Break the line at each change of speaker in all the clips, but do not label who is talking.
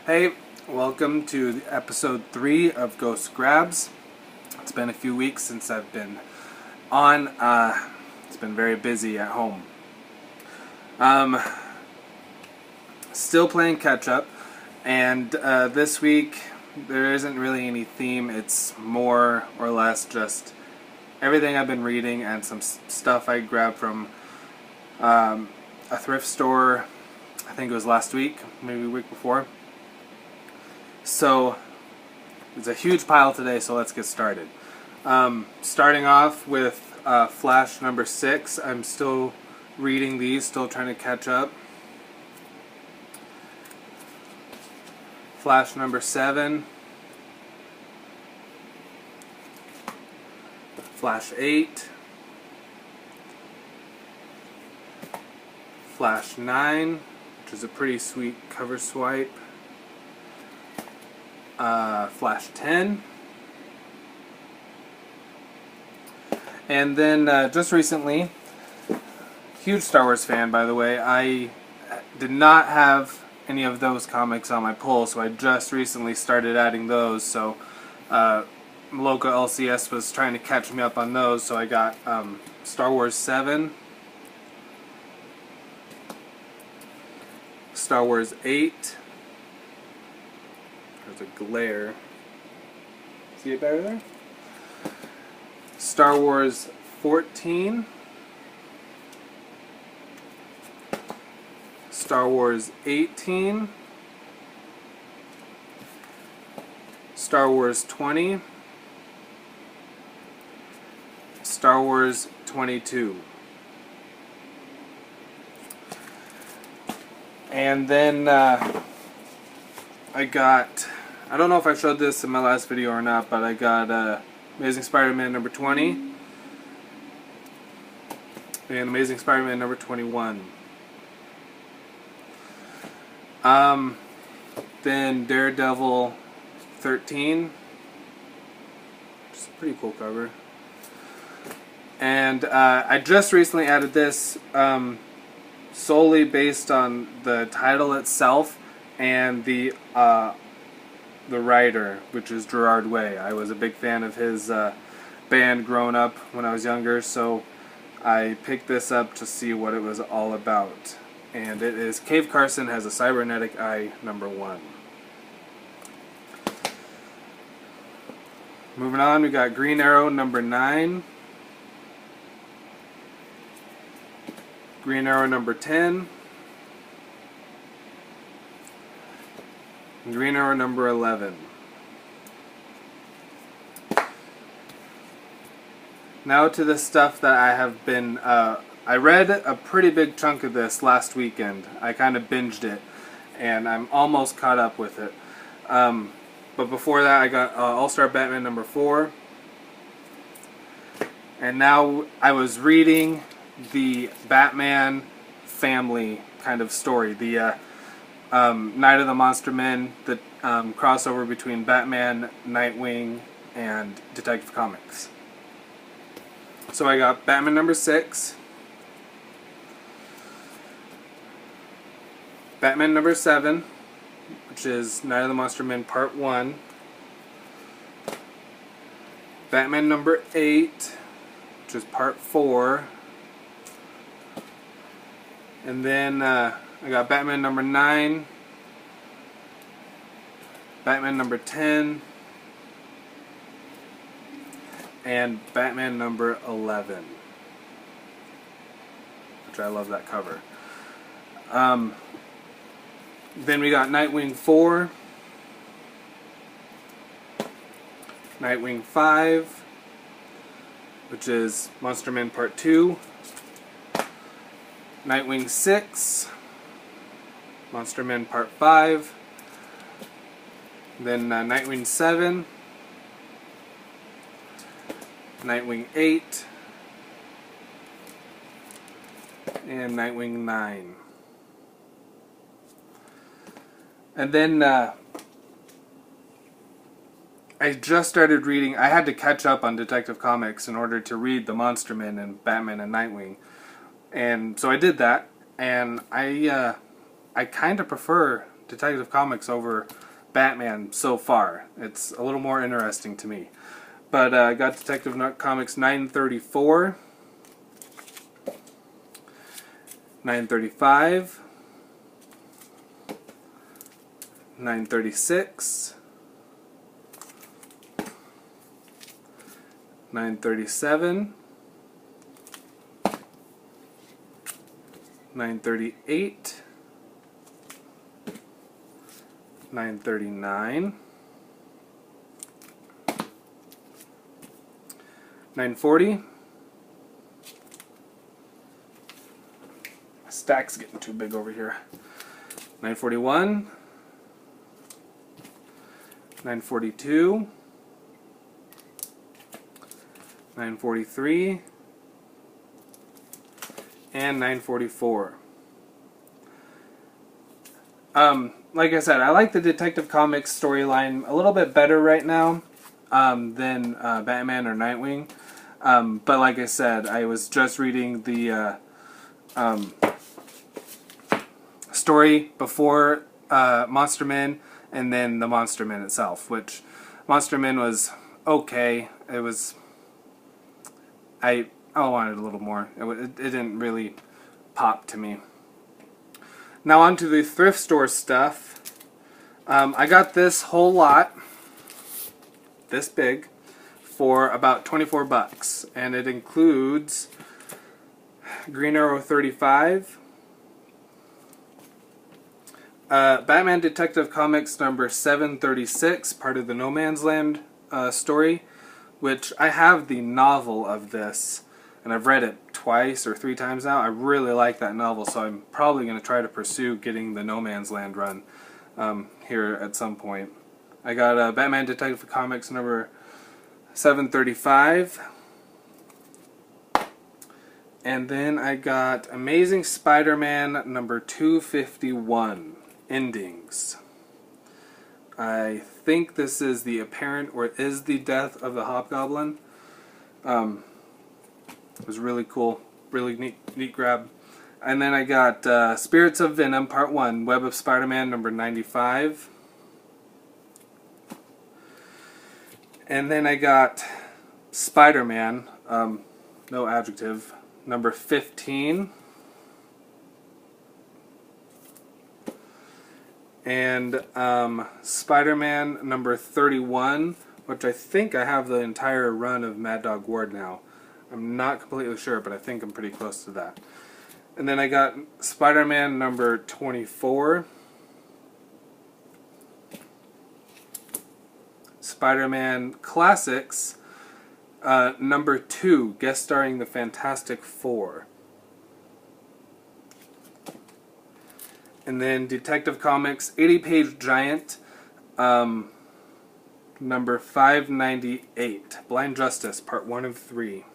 Hey, welcome to episode 3 of Ghost Grabs. It's been a few weeks since I've been on. It's been very busy at home. Still playing catch up, and this week there isn't really any theme. It's more or less just everything I've been reading and some stuff I grabbed from a thrift store. I think it was last week, maybe a week before. So it's a huge pile today, so let's get started. Starting off with Flash number 6. I'm still reading these, still trying to catch up. Flash number 7. Flash 8. Flash 9, which is a pretty sweet cover swipe. Flash 10. And then just recently, huge Star Wars fan by the way, I did not have any of those comics on my pull, so I just recently started adding those. So local LCS was trying to catch me up on those, so I got Star Wars 7, Star Wars 8. There's a glare. See it better there? Star Wars 14. Star Wars 18. Star Wars 20. Star Wars 22. And then I got, I don't know if I showed this in my last video or not, but I got Amazing Spider-Man number 20 and Amazing Spider-Man number 21. Then Daredevil 13, which is a pretty cool cover. And I just recently added this solely based on the title itself and the writer, which is Gerard Way. I was a big fan of his band growing up when I was younger, so I picked this up to see what it was all about. And it is Cave Carson Has a Cybernetic Eye number 1. Moving on, we got Green Arrow number 9. Green Arrow number 10. Green Arrow number 11. Now to the stuff that I have been, I read a pretty big chunk of this last weekend. I kind of binged it, and I'm almost caught up with it. But before that I got All-Star Batman number 4. And now I was reading the Batman family kind of story. The Night of the Monster Men, the crossover between Batman, Nightwing, and Detective Comics. So I got Batman number 6, Batman number 7, which is Night of the Monster Men Part 1, Batman number 8, which is Part 4, and then I got Batman number 9, Batman number 10, and Batman number 11, which I love that cover. Then we got Nightwing 4, Nightwing 5, which is Monster Men Part 2, Nightwing 6, Monster Men Part 5, then Nightwing 7, Nightwing 8, and Nightwing 9. And then I just started reading. I had to catch up on Detective Comics in order to read the Monster Men and Batman and Nightwing. And so I did that, and I kind of prefer Detective Comics over Batman so far. It's a little more interesting to me. But I got Detective Comics 934, 935, 936, 937, 938, 939, 940. My stack's getting too big over here. 941, 942, 943, and 944. Like I said, I like the Detective Comics storyline a little bit better right now than Batman or Nightwing. But like I said, I was just reading the story before Monster Men, and then the Monster Men itself, which Monster Men was okay. It was... I wanted a little more. It didn't really pop to me. Now on to the thrift store stuff. I got this whole lot, this big, for about 24 bucks, and it includes Green Arrow 35, Batman Detective Comics number 736, part of the No Man's Land story, which I have the novel of this, and I've read it twice or 3 times now. I really like that novel, so I'm probably going to try to pursue getting the No Man's Land run here at some point. I got Batman Detective Comics number 735, and then I got Amazing Spider-Man number 251, Endings. I think this is the apparent, or is the death of the Hobgoblin. It was really cool, really neat grab. And then I got Spirits of Venom Part 1, Web of Spider-Man number 95. And then I got Spider-Man, no adjective, number 15. And Spider-Man number 31, which I think I have the entire run of Mad Dog Ward now. I'm not completely sure, but I think I'm pretty close to that. And then I got Spider-Man number 24, Spider-Man Classics number 2, guest starring the Fantastic Four. And then Detective Comics 80-page giant number 598, Blind Justice, part 1 of 3.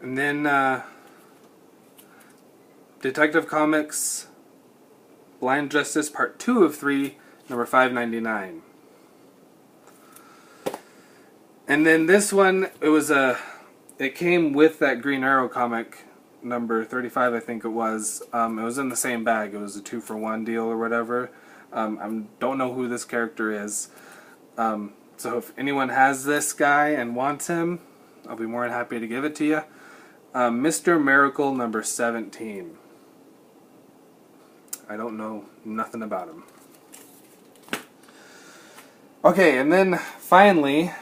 And then Detective Comics Blind Justice part 2 of 3, number 599. And then this one, it came with that Green Arrow comic number 35, I think it was. It was in the same bag. It was a 2-for-1 deal or whatever. I don't know who this character is. So if anyone has this guy and wants him, I'll be more than happy to give it to you. Mr. Miracle number 17. I don't know nothing about him. Okay, and then finally,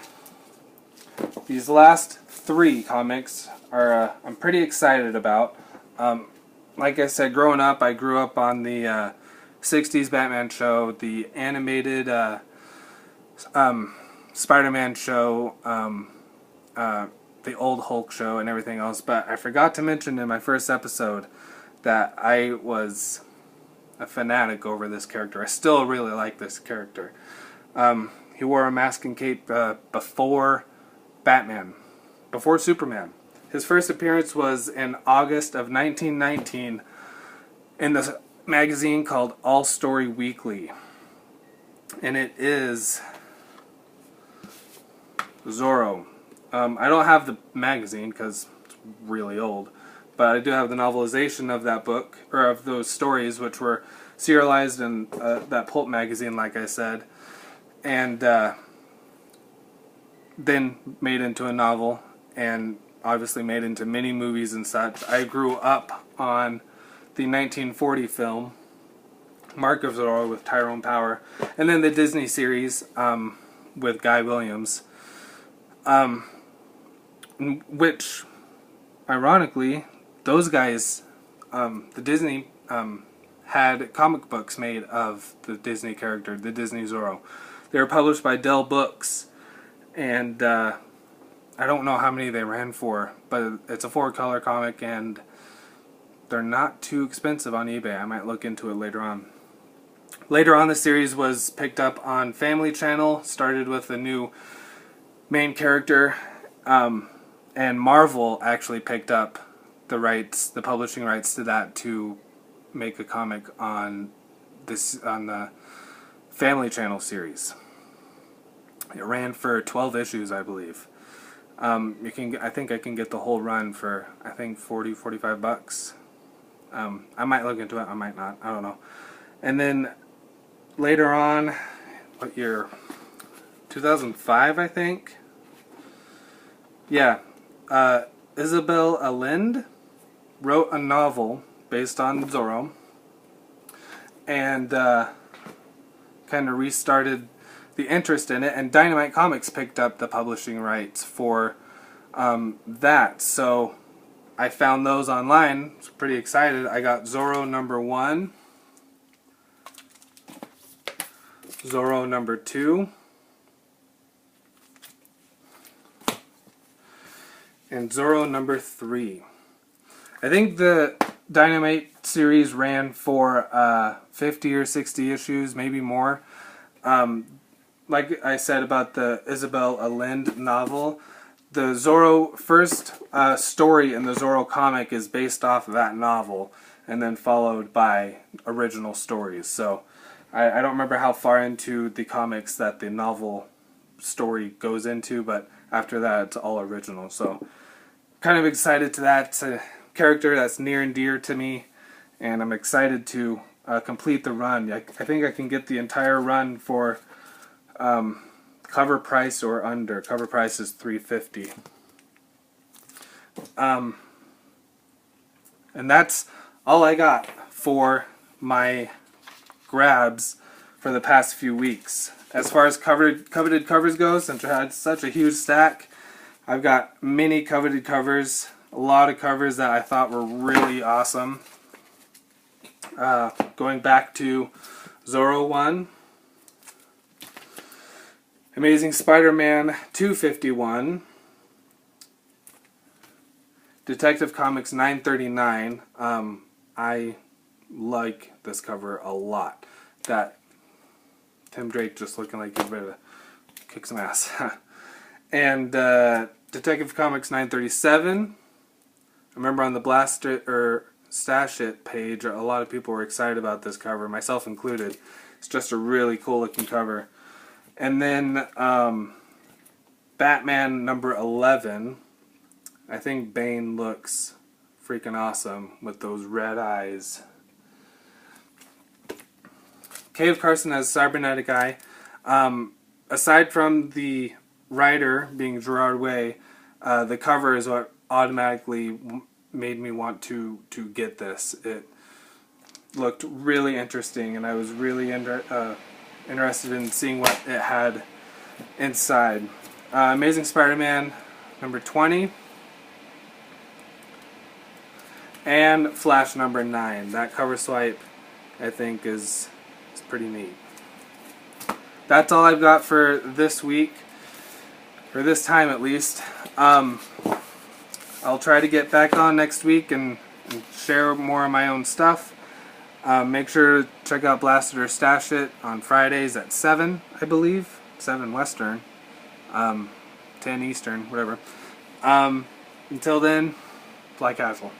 these last 3 comics are I'm pretty excited about. Like I said, growing up, I grew up on the 60s Batman show, the animated Spider-Man show, the old Hulk show, and everything else. But I forgot to mention in my first episode that I was a fanatic over this character. I still really like this character. He wore a mask and cape before Batman, before Superman. His first appearance was in August of 1919 in the magazine called All Story Weekly. And it is Zorro. I don't have the magazine because it's really old, but I do have the novelization of that book, or of those stories, which were serialized in that pulp magazine, like I said, and then made into a novel, and obviously made into many movies and such. I grew up on the 1940 film Mark of Zorro with Tyrone Power, and then the Disney series with Guy Williams, which, ironically, those guys, the Disney, had comic books made of the Disney character, the Disney Zorro. They were published by Dell Books, and I don't know how many they ran for, but it's a 4-color comic, and they're not too expensive on eBay. I might look into it later on. Later on, the series was picked up on Family Channel, started with a new main character, and Marvel actually picked up the rights, the publishing rights to that, to make a comic on the Family Channel series. It ran for 12 issues, I believe. I think I can get the whole run for, I think, $40-45. I might look into it, I might not, I don't know. And then later on, what year? 2005, I think. Yeah, Isabel Allende wrote a novel based on Zorro, and kind of restarted the interest in it, and Dynamite Comics picked up the publishing rights for that. So I found those online. I was pretty excited. I got Zorro #1, Zorro #2, and Zorro #3. I think the Dynamite series ran for 50 or 60 issues, maybe more. Like I said about the Isabel Allende novel, the Zorro first story in the Zorro comic is based off of that novel, and then followed by original stories. So I don't remember how far into the comics that the novel story goes into, but after that it's all original. So kind of excited to that. It's a character that's near and dear to me, and I'm excited to complete the run. I think I can get the entire run for cover price or under. Cover price is $3.50. And that's all I got for my grabs for the past few weeks. As far as coveted covers go, since I had such a huge stack, I've got many coveted covers. A lot of covers that I thought were really awesome. Going back to Zorro 1, Amazing Spider-Man 251, Detective Comics 939. I like this cover a lot. That Tim Drake just looking like he's ready to kick some ass. And Detective Comics 937. I remember on the Blast It or Stash It page, a lot of people were excited about this cover, myself included. It's just a really cool looking cover. And then Batman #11. I think Bane looks freaking awesome with those red eyes. Cave Carson has Cybernetic Eye. Aside from the writer being Gerard Way, the cover is what automatically made me want to get this. It looked really interesting, and I was really interested in seeing what it had inside. Amazing Spider-Man #20 and Flash #9. That cover swipe, I think, is pretty neat. That's all I've got for this week, for this time at least. I'll try to get back on next week and share more of my own stuff. Make sure to check out Blast It or Stash It on Fridays at 7, I believe. 7 Western. 10 Eastern, whatever. Until then, fly casual.